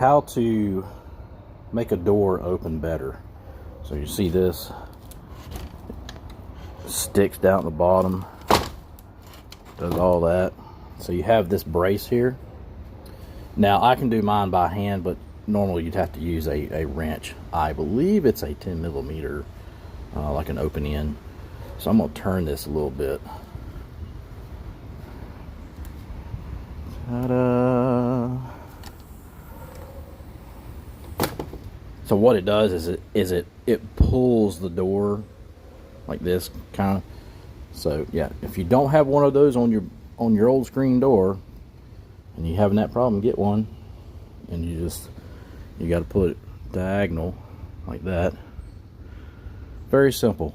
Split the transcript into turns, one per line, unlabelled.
how to make a door open better. So you see this sticks down at the bottom, does all that. So you have this brace here. Now I can do mine by hand, but normally you'd have to use a wrench. I believe it's a 10 millimeter, like an open end. So I'm gonna turn this a little bit. Ta-da! So what it does is it pulls the door like this, kind of. So yeah, if you don't have one of those on your old screen door and you having that problem, get one. And you got to put it diagonal like that. Very simple.